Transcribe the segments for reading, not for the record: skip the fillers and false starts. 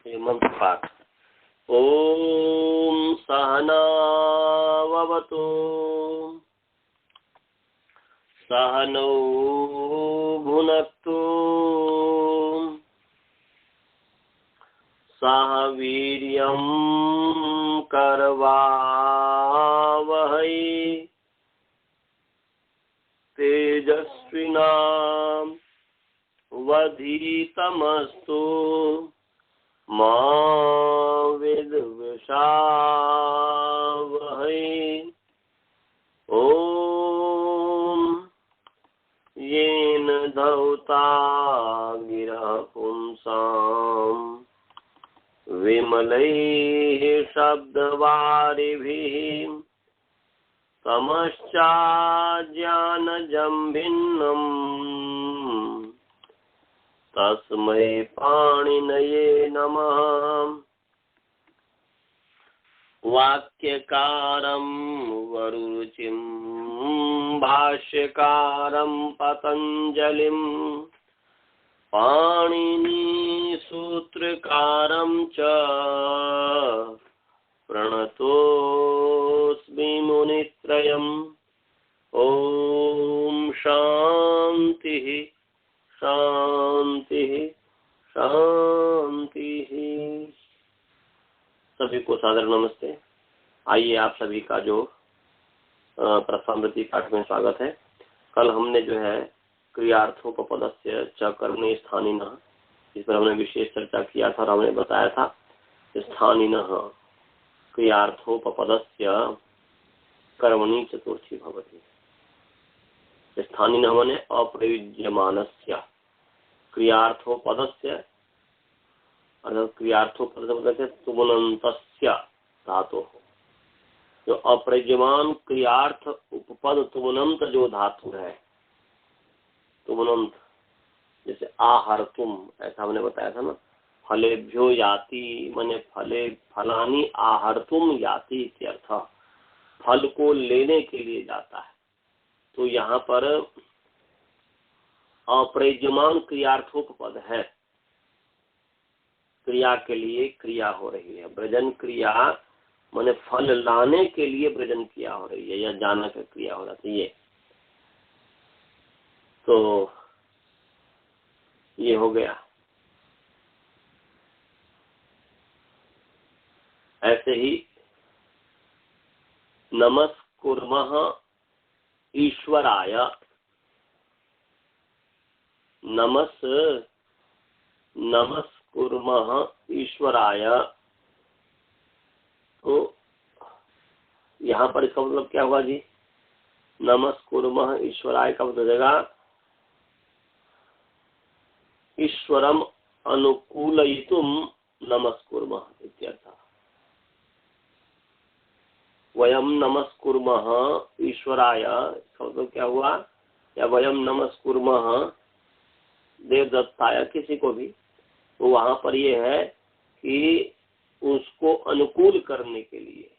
ये मंत्र पाठ। ओम सहनावतु सहनौ भुनक्तु सह वीर्यं करवावहै तेजस्विनां वधीतमस्तु मा विद्विषावहै। ओम येन धौता गिरः पुंसां विमलैः शब्दवारिभिः तमश्चाज्ञानजं भिन्नम् तस्मै पाणिनये नमः। वाक्यकारं वरुचिं भाष्यकारं पतञ्जलिं पाणिनिसूत्रकारं च प्रणतोऽस्मि मुनित्रयम्। ओम शांति शांति शांति। सभी को सादर नमस्ते। आइए आप सभी का जो प्रथमावृत्ति पाठ में स्वागत है। कल हमने जो है क्रियार्थोपपदस्य च कर्मणि स्थानिनः, इस पर हमने विशेष चर्चा किया था और हमने बताया था स्थानिनः क्रियार्थोपपदस्य कर्मणि चतुर्थी भवति। स्थानिनः माने अप्रयुज्यमानस्य, क्रियार्थोपदस्य अर्थात क्रियार्थोपदस्य तुमनन्तस्य धातोः। जो अप्रयुज्यमान क्रियार्थ उपपद तुमनंत जो धातु है, तुमनंत जैसे आहर्तुम, ऐसा हमने बताया था ना। फलेभ्यो याति माने फले फलानी आहर्तुम याति इत्यर्थ, फल को लेने के लिए जाता है। तो यहाँ पर अप्रयुज्यमान क्रियार्थोपपद है, क्रिया के लिए क्रिया हो रही है। ब्रजन क्रिया माने फल लाने के लिए ब्रजन क्रिया हो रही है या जाना का क्रिया हो रही है। तो ये हो गया। ऐसे ही नमस्कुर्मः ईश्वराय, नमस्कुर्मः ईश्वराय। तो यहाँ पर इसका मतलब क्या हुआ जी? नमस्कुर्मः ईश्वराय का मतलब हो जाएगा ईश्वरम अनुकूलयितुम नमस्कुर्मः इत्यर्थः। वयम नमस्कुर्मः ईश्वराय, इसका मतलब क्या हुआ? या वयम नमस्कुर्मः देवदत्ताय, किसी को भी। तो वहां पर ये है कि उसको अनुकूल करने के लिए,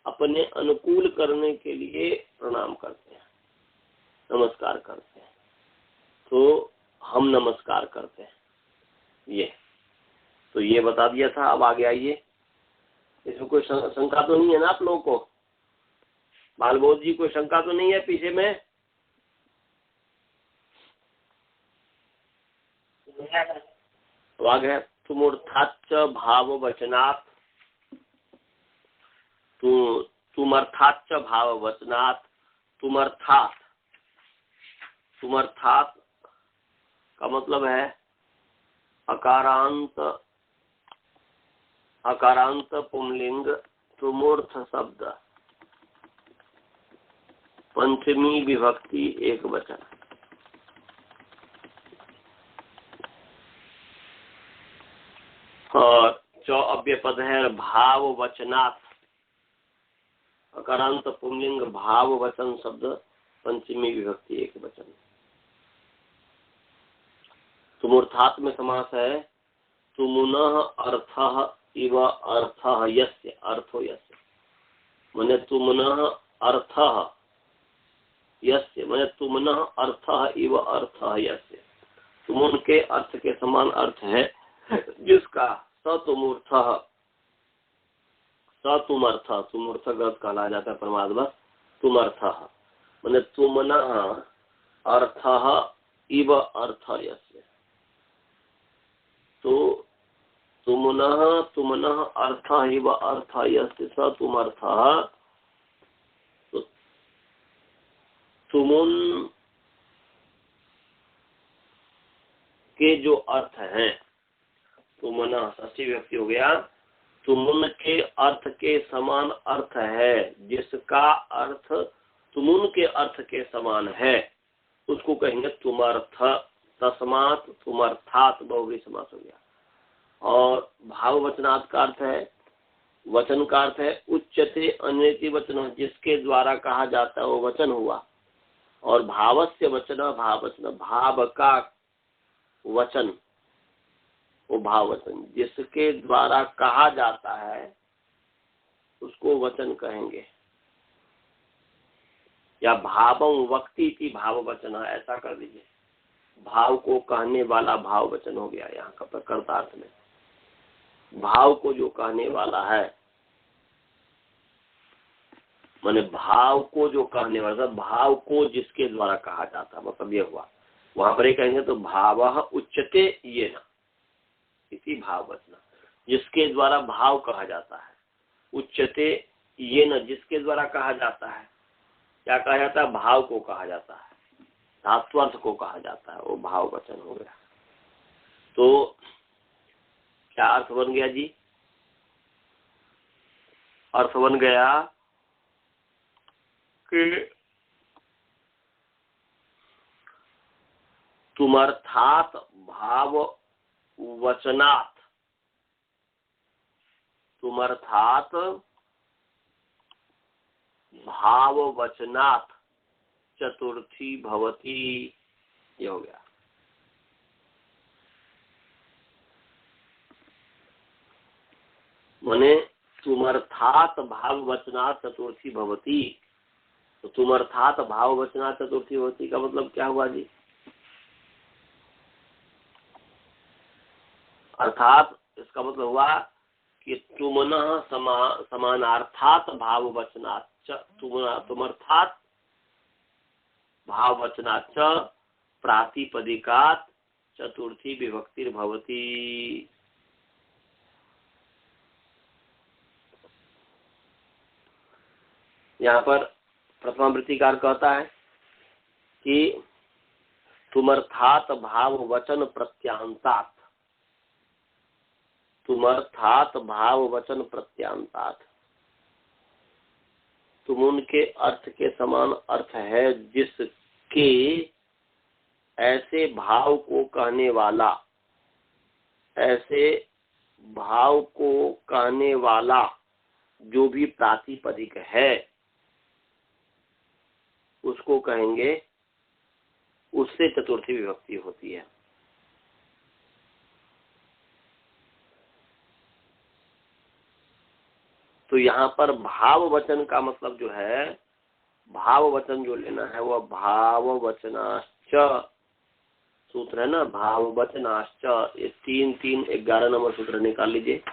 अपने अनुकूल करने के लिए प्रणाम करते हैं, नमस्कार करते हैं। तो हम नमस्कार करते हैं। ये तो ये बता दिया था। अब आगे आइए। इसमें कोई शंका तो नहीं है ना आप लोगों को? बालबोध जी, कोई शंका तो नहीं है पीछे में? तो आगे है तुमर्थाच भाव वचनात्, तुमर्थाच भाव वचनात्, तुमर्थात्, तुमर्थात् का मतलब है अकारांत पुंलिंग तुमूर्थ शब्द, पंचमी विभक्ति एक वचन। और चौ अव्यय पद है भाव वचनात्, अकारांत पुंलिंग भाव वचन शब्द, पंचमी विभक्ति एक वचन। तुमूर्थात् में समास है तुमुनः अर्थः इव अर्थः यस्य, अर्थो यस्य माने तुमुनः अर्थः यस्य माने तुमुनः अर्थः इव अर्थः यस्य, तुम उनके अर्थ के समान अर्थ है का स तुमूर्थ, स तुमर्थ, तुमूर्थ गत कहला जाता है परमात्मा। तुमर्थ मैंने तुमना अर्थ इव अर्थ यस्य, तो तुमनः अर्थ इव अर्थ यस्य स तुमर्थ, तो तुमुन के जो अर्थ हैं, तुमना षष्ठी व्यक्ति हो गया, तुमुन के अर्थ के समान अर्थ है, जिसका अर्थ तुमुन के अर्थ के समान है, उसको कहेंगे तुमर्थ। तस्मात् तुमर्थात् बहुव्रीहि समास हो गया। और भाव वचनात् का अर्थ है, वचन का अर्थ है उच्चते अन्यति वचन, जिसके द्वारा कहा जाता है वो वचन हुआ। और भावस्य वचन, भाव वचन, भाव का वचन वो भाव वचन, जिसके द्वारा कहा जाता है उसको वचन कहेंगे। या भावं वक्ति की भाव वचन, ऐसा कर दीजिए, भाव को कहने वाला भाव वचन हो गया। यहाँ का कर्तार्थ में भाव को जो कहने वाला है, माने भाव को जो कहने वाला, भाव को जिसके द्वारा कहा जाता है, मतलब ये हुआ। वहां पर ये कहेंगे तो भावः उच्यते येन इति भाव वचन, जिसके द्वारा भाव कहा जाता है। उच्यते येन, जिसके द्वारा कहा जाता है। क्या कहा जाता है? भाव को कहा जाता है, धात्वर्थ को कहा जाता है, वो भाव वचन हो गया। तो क्या अर्थ बन गया जी? अर्थ बन गया कि तुमर्थात् भाव वचनात्, तुमर्थात् भाव वचनात् चतुर्थी भवती, ये हो गया। माने तुमर्थात् भाव वचनात् चतुर्थी भवती, तो तुमर्थात् भाव वचनात् चतुर्थी भवती का मतलब क्या हुआ जी? अर्थात इसका मतलब हुआ कि तुमनः समानार्थात् भाव वचनात्, तुमर्थात् भाव वचनात् प्रातिपदिकात् चतुर्थी विभक्तिर्भवति। यहाँ पर प्रथमा वृत्तिकार कहता है कि तुमर्थात् भाव वचन प्रत्यांतात्, तुमर्थात् भाव वचन प्रत्यांतात्, तुम उनके अर्थ के समान अर्थ है, जिसके ऐसे भाव को कहने वाला, ऐसे भाव को कहने वाला जो भी प्रातिपदिक है उसको कहेंगे, उससे चतुर्थी विभक्ति होती है। तो यहाँ पर भाव वचन का मतलब जो है, भाव वचन जो लेना है वह भाव वचनाश्च सूत्र है ना, भाव वचनाश्च, ये 3-3-11 नंबर सूत्र निकाल लीजिए।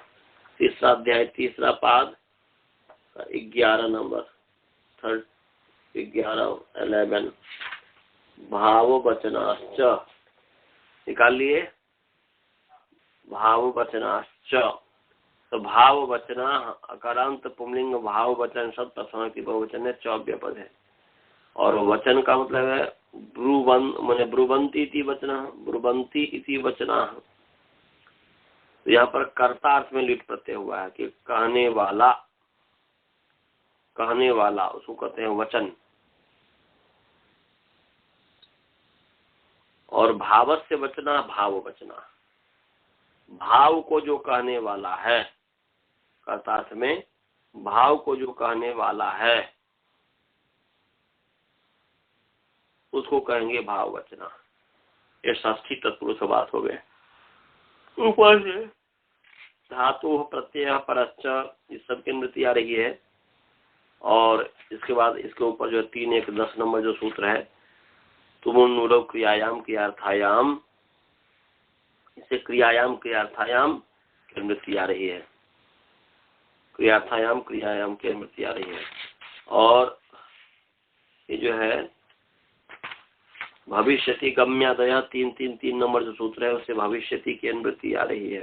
तीसरा अध्याय, तीसरा पाद, 11 नंबर, 11 भाव वचनाश्च निकाल लिए। भाव वचनाश्च, तो भाव वचना अकारांत पुंलिंग भाव वचन शब्द समाप्ति बहुवचन है, चौव्य पद है। और वचन का मतलब है ब्रुवन, माने ब्रुवंती इति वचना, ब्रुवंती इति वचना। तो यहाँ पर कर्ता अर्थ में लिट प्रत्यय हुआ है कि कहने वाला, कहने वाला उसको कहते हैं वचन। और भावस्य वचना भाव वचना, भाव को जो कहने वाला है, कर्तार्थ में भाव को जो कहने वाला है उसको कहेंगे भाव वचना। ये षष्ठी तत्पुरुष बात हो गए। ऊपर से धातु प्रत्यय परश्च, इस सब की वृत्ति आ रही है। और इसके बाद इसके ऊपर जो 3-1-10 नंबर जो सूत्र है, तुमुन्नुरौ क्रियायाम क्रियार्थायाम, इसे क्रियायाम क्रियार्थायाम की अनुवृत्ति आ रही है, क्रियार्थायाम क्रियायाम की अनुवृत्ति आ रही है। और ये जो है भविष्यति गम्यादया 3-3-3 नंबर जो सूत्र है उससे भविष्यति की अनुवृत्ति आ रही है।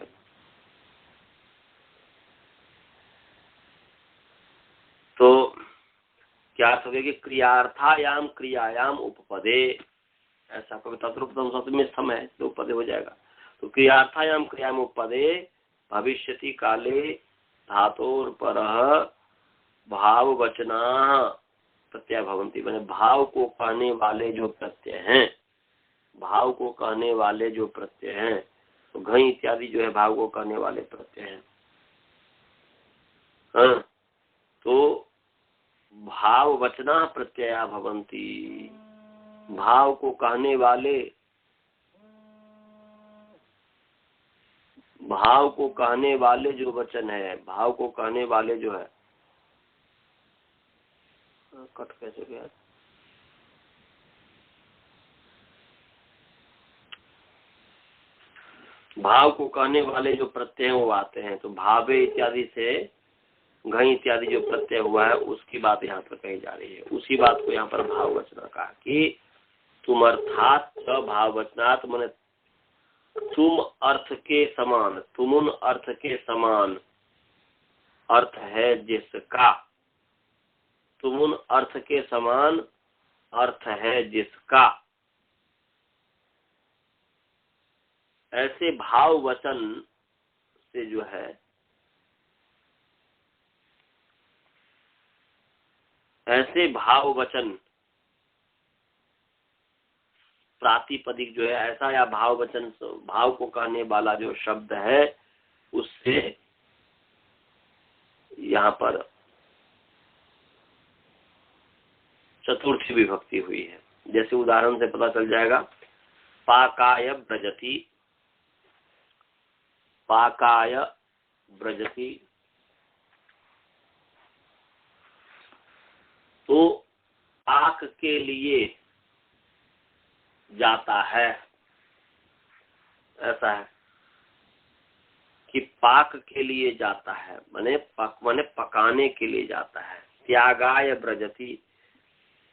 तो क्या अर्थ हो गया कि क्रियार्थायाम क्रियायाम उपपदे, ऐसा कभी तत्रूपतम शब्द में स्थम है तो उपपदे हो जाएगा। तो क्रियार्थायाम क्रियायाम उपपदे भविष्यति काले धातोर परः भाव वचना प्रत्यय भवन्ति, मैंने भाव को कहने वाले जो प्रत्यय हैं, भाव को कहने वाले जो प्रत्यय हैं, तो घई इत्यादि जो है भाव को कहने वाले प्रत्यय हैं। हाँ, तो भाव वचना प्रत्यया भवन्ति, भाव को कहने वाले, भाव को कहने वाले जो वचन है, भाव को कहने वाले जो है, कट कैसे गया, भाव को कहने वाले जो प्रत्यय वो आते हैं। तो भावे इत्यादि से घई इत्यादि जो प्रत्यय हुआ है उसकी बात यहाँ पर कही जा रही है। उसी बात को यहाँ पर भाव वचना कहा कि तुम अर्थात भाव वचनात्, माने तुम अर्थ के समान, तुमुन अर्थ के समान अर्थ है जिसका, तुमुन अर्थ के समान अर्थ है जिसका, ऐसे भाव वचन से जो है, ऐसे भाव वचन प्रातिपदिक जो है, ऐसा या भाव वचन भाव को कहने वाला जो शब्द है उससे यहाँ पर चतुर्थी विभक्ति हुई है। जैसे उदाहरण से पता चल जाएगा, पाकाय ब्रजति, पाकाय ब्रजति, तो पाक के लिए जाता है, ऐसा है कि पाक के लिए जाता है, माने पकाने के लिए जाता है। त्यागाय ब्रजति,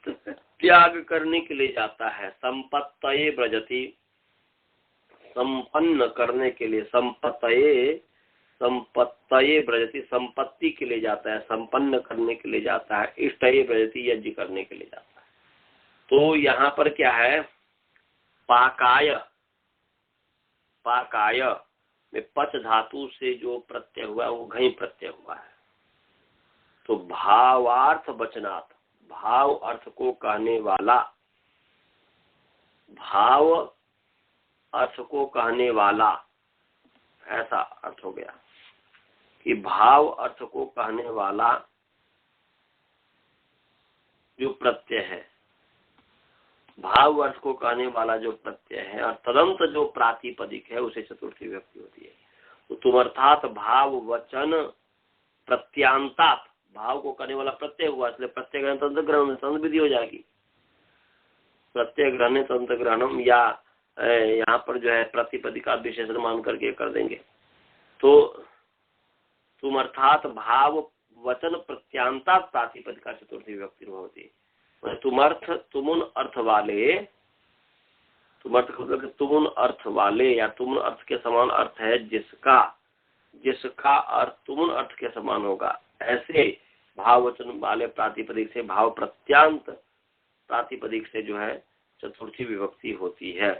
त्याग करने के लिए जाता है। संपत्तये ब्रजति, संपन्न करने के लिए, संपत्तये ब्रजति, संपत्ति के लिए जाता है, संपन्न करने के लिए जाता है। इष्टये ब्रजति, यज्ञ करने के लिए जाता है। तो यहाँ पर क्या है, पाकाय, पाकाय में पच धातु से जो प्रत्यय हुआ वो घई प्रत्यय हुआ है। तो भावार्थ वचनात्, भाव अर्थ को कहने वाला, भाव अर्थ को कहने वाला, ऐसा अर्थ हो गया कि भाव अर्थ को कहने वाला जो प्रत्यय है, भाव अर्थ को कहने वाला जो प्रत्यय है और तदंत जो प्रातिपदिक है उसे चतुर्थी विभक्ति होती है। तो तुम अर्थात भाव वचन प्रत्यांतात, भाव को कहने वाला प्रत्यय हुआ, इसलिए प्रत्यय ग्रहण तंत्र ग्रहण तंत्र विधि हो जाएगी। प्रत्यय ग्रहण तंत्र ग्रहणम, या यहाँ पर जो है प्रतिपदिका विशेषण मान करके कर देंगे। तो तुम अर्थात भाव वचन प्रत्यांतात प्रातिपदिका चतुर्थी विभक्ति होती। तुमर्थ, तुमुन अर्थ वाले, तुमर्थ मतलब तुमुन अर्थ वाले या तुमुन अर्थ के समान अर्थ है जिसका, जिसका अर्थ तुमुन अर्थ के समान होगा, ऐसे भाव वचन वाले प्रातिपदिक से, भाव प्रत्यांत प्रातिपदिक से जो है चतुर्थी विभक्ति होती है।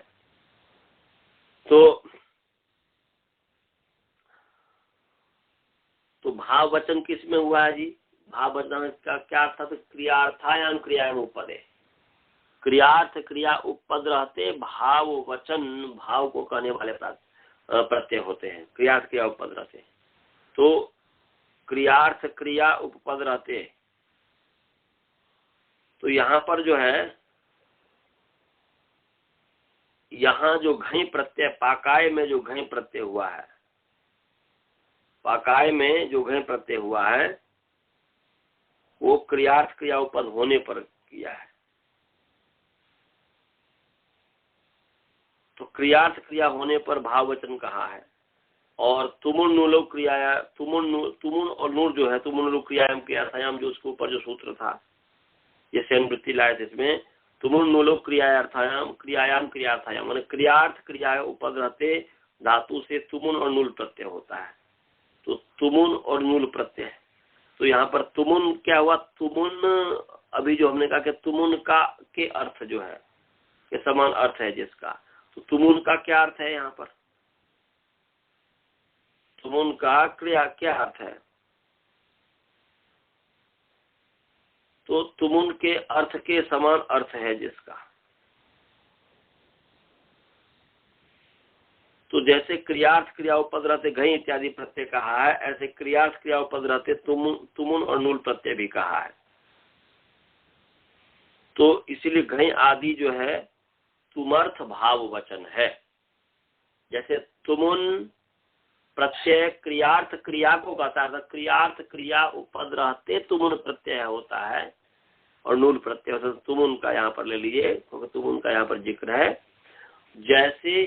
तो भाव वचन किस में हुआ है जी? भाव वचन का क्या अर्थ है? क्रियार्थायाम क्रियायाम उपपदे, क्रियार्थ क्रिया उपपद रहते, भाव वचन भाव को कहने वाले प्रत्यय होते हैं, क्रियार्थ क्रिया उपपद रहते। तो क्रियार्थ क्रिया उपपद रहते, तो यहाँ पर जो है, यहाँ जो घई प्रत्यय, पाकाय में जो घई प्रत्यय हुआ है, पाकाय में जो घई प्रत्यय हुआ है वो क्रियार्थ क्रिया उपपद होने पर किया है। तो क्रियार्थ क्रिया होने पर भाव वचन कहा है, और तुमुन नूलो क्रिया, तुमुन और नूर जो है, तुमुन नूलो क्रियायाम क्रियार्थायाम, जो उसके ऊपर जो सूत्र था, ये सेनवृत्ति लाए थे इसमें, तुमुन नूलो क्रियार्थायाम क्रियायाम क्रियार्थायाम, माने क्रियार्थ क्रिया उपद रहते धातु से तुमुन और नूल प्रत्यय होता है। तो तुमुन और नूल प्रत्यय, तो यहाँ पर तुमुन क्या हुआ, तुमुन अभी जो हमने कहा कि तुमुन का के अर्थ जो है के समान अर्थ है जिसका, तो तुमुन का क्या अर्थ है यहाँ पर, तुमुन का क्रिया क्या अर्थ है, तो तुमुन के अर्थ के समान अर्थ है जिसका। तो जैसे क्रियार्थ क्रिया उपद रहते घई इत्यादि प्रत्यय कहा है, ऐसे क्रियार्थ क्रिया उपद रहते तुमुन और नूल प्रत्यय भी कहा है। तो इसीलिए घई आदि जो है तुमर्थ भाव वचन है। जैसे तुमुन प्रत्यय क्रियार्थ क्रिया को कहता है, क्रियार्थ क्रिया उपद रहते तुमुन प्रत्यय होता है और नूल प्रत्यय होता है। तुमुन का यहाँ पर ले लीजिए, क्योंकि तुमुन का यहाँ पर जिक्र है। जैसे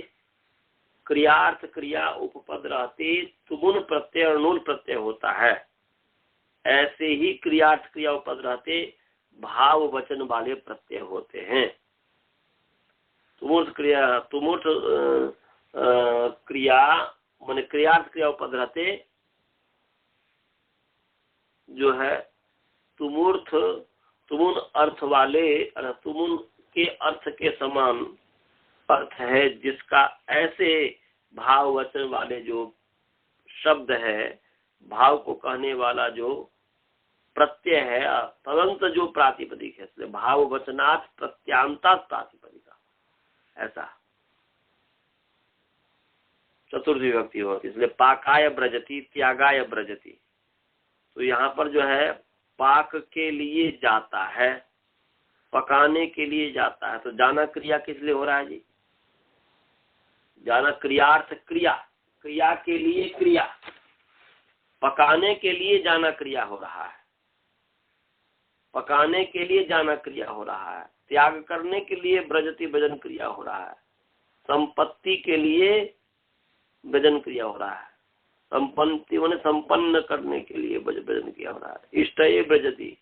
क्रियार्थ क्रिया उपपद रहते तुमुन प्रत्यय और नूल प्रत्यय होता है, ऐसे ही क्रियार्थ क्रिया उपपद रहते भाव वचन वाले प्रत्यय होते हैं। तुमुर्थ क्रिया माने क्रियार्थ क्रिया उपपद रहते जो है तुमुन अर्थ वाले, तुमुन के अर्थ के समान अर्थ है जिसका, ऐसे भाव वचन वाले जो शब्द है, भाव को कहने वाला जो प्रत्यय है, तदंत जो प्रातिपदिक है, इसलिए भाव वचनात् प्रत्यांतात् प्रातिपदिका, ऐसा चतुर्थी विभक्ति होती, इसलिए पाकाय ब्रजति त्यागाय ब्रजति। तो यहाँ पर जो है पाक के लिए जाता है, पकाने के लिए जाता है। तो जाना क्रिया किस लिए हो रहा है जी, जाना क्रियार्थ क्रिया, क्रिया के लिए क्रिया, पकाने के लिए जाना क्रिया हो रहा है, पकाने के लिए जाना क्रिया हो रहा है, त्याग करने के लिए ब्रजति भजन क्रिया हो रहा है, संपत्ति के लिए भजन क्रिया हो रहा है, संपत्ति माने संपन्न करने के लिए भजन क्रिया हो रहा है, इष्टये ब्रजति,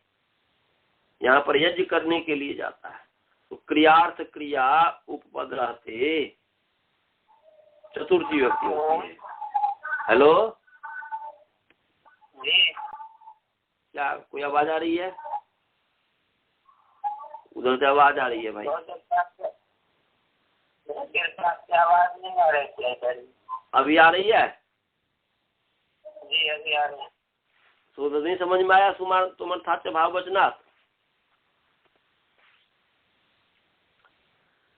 यहाँ पर यज्ञ करने के लिए जाता है। तो क्रियार्थ क्रिया उपपद रहते चतुर्थी विभक्ति होती है। हेलो जी, क्या कोई आवाज आ रही है? उधर से आवाज आ रही है भाई। आवाज नहीं आ रही है। अभी आ रही है? जी अभी आ रही है। तो नहीं समझ में आया तुम्हारे था भाव वचनात्?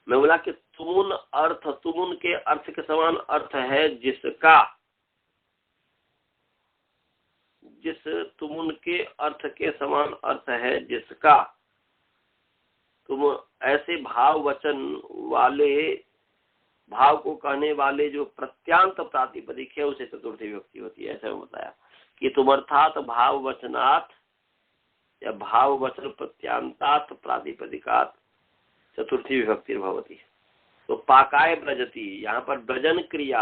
मैं बोला कि तुमुन के अर्थ के समान अर्थ है जिसका, जिस तुमुन के अर्थ के समान अर्थ है जिसका, तुम ऐसे भाव वचन वाले, भाव को कहने वाले जो प्रत्यांत प्रातिपदिक है उसे चतुर्थी विभक्ति होती है। ऐसा बताया कि तुमर्थात भाव वचनात् या भाव वचन प्रत्यांतात प्रातिपदिकात् चतुर्थी विभक्ति भवती। तो पाकाय ब्रजति, यहाँ पर ब्रजन क्रिया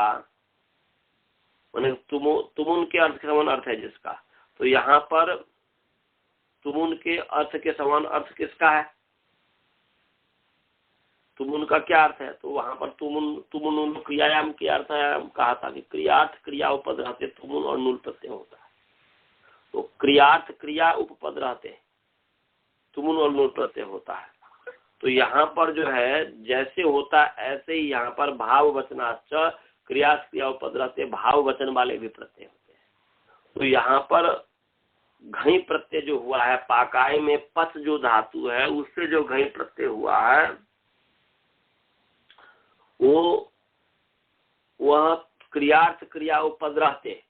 माने तुमुन के अर्थ के समान अर्थ है जिसका, तो यहाँ पर तुमुन के अर्थ के समान अर्थ किसका है, तुमुन का क्या अर्थ है? तो वहां पर तुमुन क्रियायाम के अर्थ कहा था कि क्रियार्थ क्रिया उपपद रहते तुमुन और नूल प्रत्यय होता है। तो क्रियार्थ क्रिया उपपद रहते तुमुन और नूल प्रत्यय होता है। तो यहाँ पर जो है जैसे होता है ऐसे ही यहाँ पर भाव वचनाश्च क्रियार्थ क्रिया उपपद रहते भाव वचन वाले भी प्रत्यय होते हैं। तो यहाँ पर घई प्रत्यय जो हुआ है, पाकाय में पच जो धातु है उससे जो घई प्रत्यय हुआ है वह क्रियार्थ क्रिया उपपद रहते।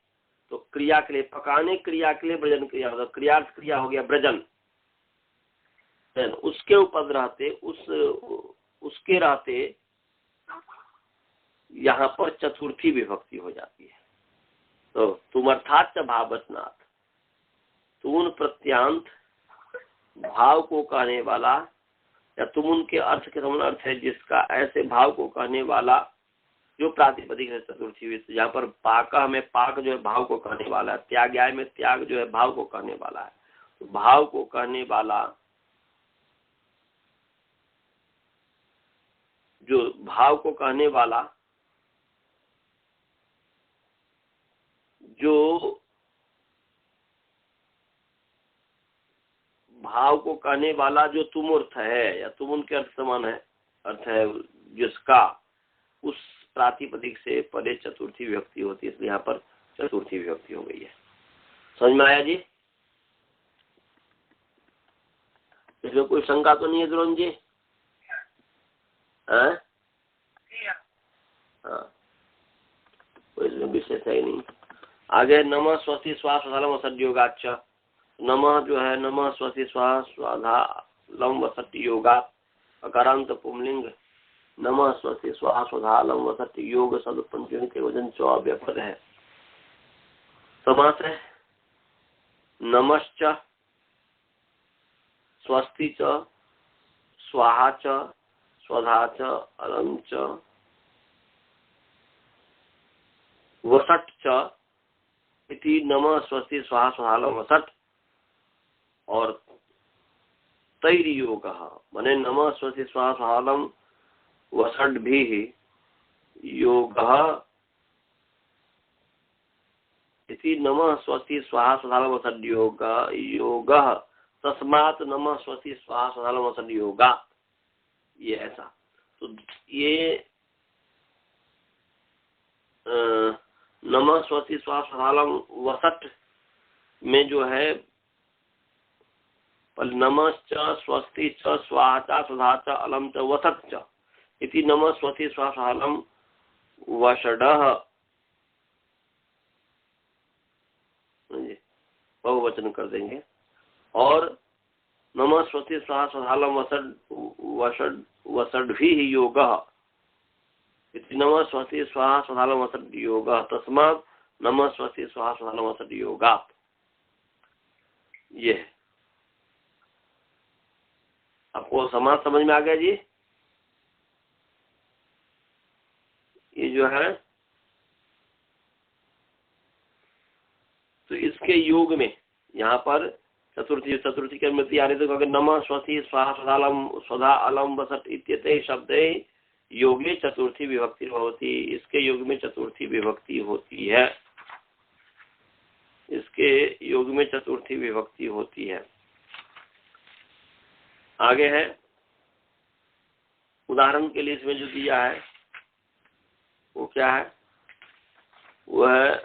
तो क्रिया के लिए, पकाने क्रिया के लिए ब्रजन क्रिया होगा, क्रियार्थ क्रिया हो गया ब्रजन, उसके उपपद रहते, उसके रहते यहाँ पर चतुर्थी विभक्ति हो जाती है। तो तुमर्थाच भाव वचनात्, तुमुन प्रत्यांत भाव को कहने वाला या तुमुन के अर्थ के समान अर्थ है जिसका, ऐसे भाव को कहने वाला जो प्रातिपदिक है चतुर्थी विभक्ति। यहाँ पर पाक में पाक जो है भाव को कहने वाला है, त्याग्याय में त्याग जो है भाव को कहने वाला है। तो भाव को कहने वाला जो भाव को कहने वाला जो भाव को कहने वाला जो तुमूर्थ है या तुम उनके अर्थ समान है, अर्थ है जिसका, उस प्रातिपदिक से परे चतुर्थी विभक्ति होती है, इसलिए यहाँ पर चतुर्थी विभक्ति हो गई है। समझ में आया जी? इसमें कोई शंका तो नहीं है द्रोण जी? हाँ, कोई इसमें विशेष है नहीं। आगे नमः स्वस्ति स्वाहा स्वधालम वसत योगाच्च। नमः जो है नमः स्वस्ति स्वाहा स्वधालम वसत योगात्, अकारांत पुंलिंग। नमः स्वस्ति स्वाहा स्वधालम वसत योग शब्द पंचमी के वजन अव्यपद है। समास है नमश्च स्वस्ति च स्वाहा च स्वधा च अलम च वसट च इति नमः स्वस्ति स्वाहा स्वधालम वसट। और तैर योग माने नमः स्वस्ति स्वाहा स्वधालम वसट भी योग इति नमः स्वस्ति स्वाहा स्वधालम वसट योग योग तस्मात् नमः स्वस्ति स्वाहा स्वधालम वसट योगा। ये ऐसा, तो ये नमः स्वस्ति स्वाहा स्वधालम वसट में जो है नमश्च स्वस्ति च स्वाहा च स्वधा च अलम च वसत च इति नमः स्वस्ति स्वाहा स्वधालम वषडः बहुवचन कर देंगे। और नमः स्वस्ति स्वाहा स्वधालम वसड वसड भी योगः इति नमः स्वस्ति स्वाहा स्वधालम वसड योगः तस्मात् नमः स्वस्ति स्वाहा स्वधालम वसड योगात्। ये है। आपको समाज समझ में आ गया जी? ये जो है तो इसके योग में यहाँ पर चतुर्थी के मृत्यु आने तो नमः स्वस्ति स्वाहा स्वधालम स्वधा अलम वसट इत्यते शब्दे योगे चतुर्थी विभक्ति होती। इसके योग में चतुर्थी विभक्ति होती है, इसके योग में चतुर्थी विभक्ति होती है। आगे है उदाहरण के लिए इसमें जो दिया है वो क्या है? वह है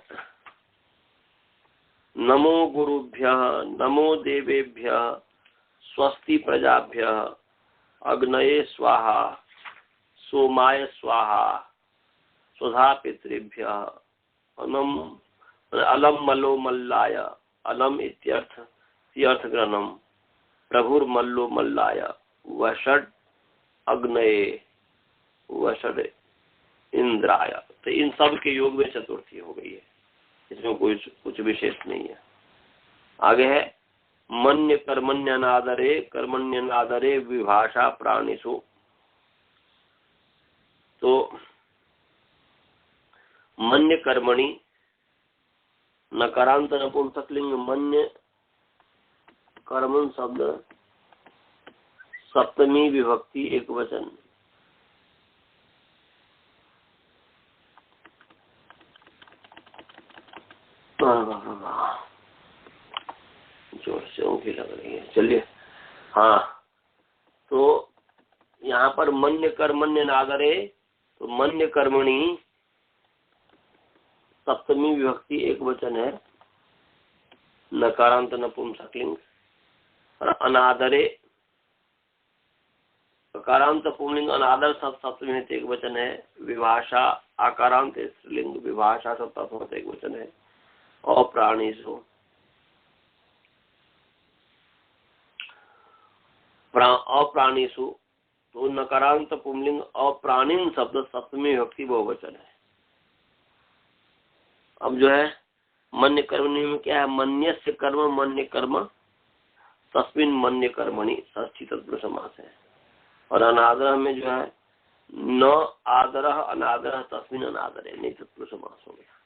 नमो गुरुभ्यः नमो देवेभ्यः स्वस्ति प्रजाभ्यः अग्नये स्वाहा सोमाय स्वाहा स्वधा पितृभ्यः अलम मल्लो मल्लाय अलम इत्यर्थ ग्रहणम प्रभुर मल्लो मल्लाय वषड अग्नये वषड इंद्राय। तो इन सब के योग में चतुर्थी हो गई है, इसमें कुछ विशेष नहीं है। आगे है मन्य कर्मण्यनादरे विभाषा प्राणिषु। तो मन्य कर्मणि नकारांत नपुंसकलिंग मन्य कर्मण शब्द सप्तमी विभक्ति एक वचन। जोर से ऊँगी लग रही है। चलिए, हाँ, तो यहाँ पर मन्य कर्मण्य नादरे, तो मन्य कर्मणि सप्तमी विभक्ति एक वचन है, नकारांत नपुंसकलिंग। और अनादरे अकारांत पुंलिंग अनादर सब सप्तमी एक वचन है। विभाषा आकारांत स्त्रीलिंग विभाषा सब एक वचन है। अप्राणीषु अप्राणीषु तो नकारांत पुंलिंग अप्राणीन शब्द सप्तमी विभक्ति बहुवचन है। अब जो है मन्य कर्मणि में क्या है? मन्यस्य कर्म मन्य कर्म तस्मिन् मन्य कर्मणि षष्ठी तत्पुरुष समास है। और अनादर में जो है न आदर अनादर तस्मिन अनादरे, नहीं तत्पुरुष समास हो गया।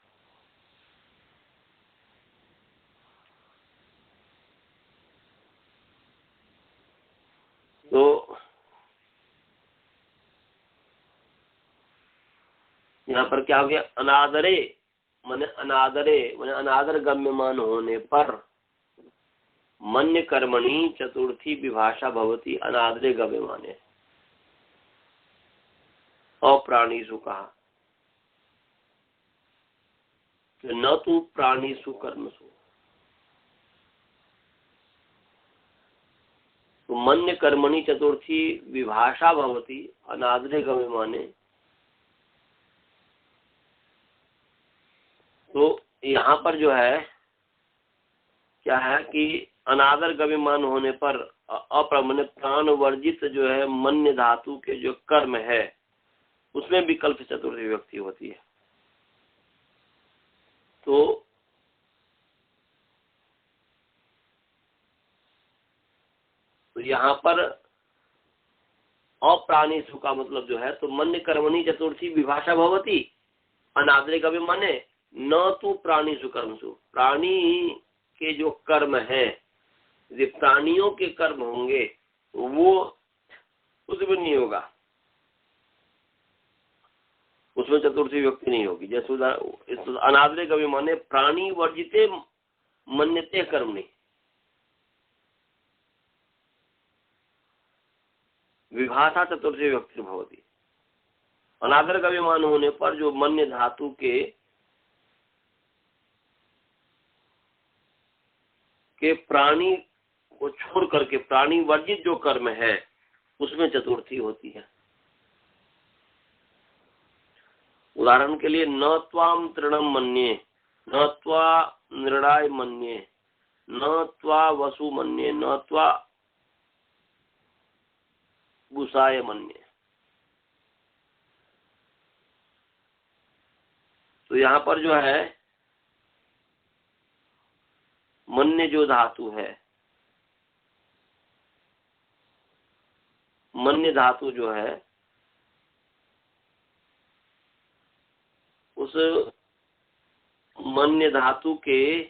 तो यहाँ पर क्या हो गया, अनादरे माने अनादर गम्यमान होने पर मन्य कर्मणि चतुर्थी विभाषा भवती अनादरे गम्यमाने, अप्राणीषु कहा, तो न तू प्राणीषु कर्मसु, तो मन्य कर्मणि चतुर्थी विभाषा भवती अनादरे गम्यमाने। तो यहाँ पर जो है क्या है कि अनादर गम्यमान होने पर अप्रमण प्राण वर्जित जो है मन्य धातु के जो कर्म है उसमें विकल्प चतुर्थी विभक्ति होती है। तो यहाँ पर अप्राणीषु का मतलब जो है, तो मन्य कर्मणि चतुर्थी विभाषा भवती अनादरे गम्यमाने न तो प्राणीषु कर्मसु, प्राणी के जो कर्म है, यदि प्राणियों के कर्म होंगे वो उसमें नहीं होगा, उसमें चतुर्थी विभक्ति नहीं होगी। जैसे अनादरे गम्यमाने प्राणी वर्जिते मन्यते कर्मणि, विभाषा चतुर्थी विभक्ति भवती। अनादर गम्यमान होने पर जो मन्य धातु के प्राणी को छोड़ करके प्राणी वर्जित जो कर्म है उसमें चतुर्थी होती है। उदाहरण के लिए न त्वाम तृणम मन्ये, न त्वा नृणाय मन्ये, न त्वा वसु मन्ये, न त्वा बुसाय मन्ये। तो यहाँ पर जो है मन्य जो धातु है, मन्य धातु जो है उस मन्य धातु के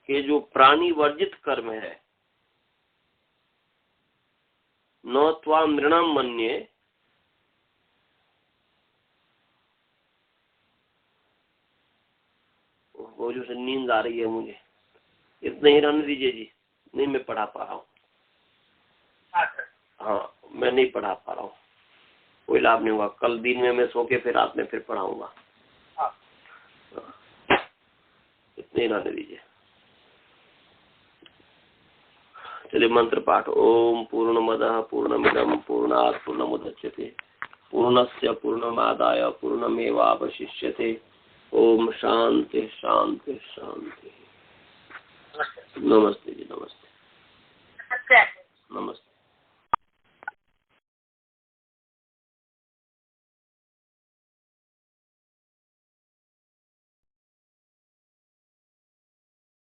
जो प्राणी वर्जित कर्म है, न त्वा मृणम मन्ये, वो जो से नींद आ रही है मुझे, इतना ही रहने दीजिए जी, नहीं मैं पढ़ा पा रहा हूँ। हाँ मैं नहीं पढ़ा पा रहा हूँ, कोई लाभ नहीं हुआ। कल दिन में मैं सो के फिर रात में फिर पढ़ाऊंगा। इतने ही रहने दीजिए। चलिए मंत्र पाठ। ओम पूर्णमदः पूर्णमिदं पूर्णात् पूर्णमुदच्यते पूर्णस्य पूर्णमादाय पूर्णमेवावशिष्यते। ओम शांति शांति शांति। नमस्ते जी, नमस्ते। अच्छा। नमस्ते।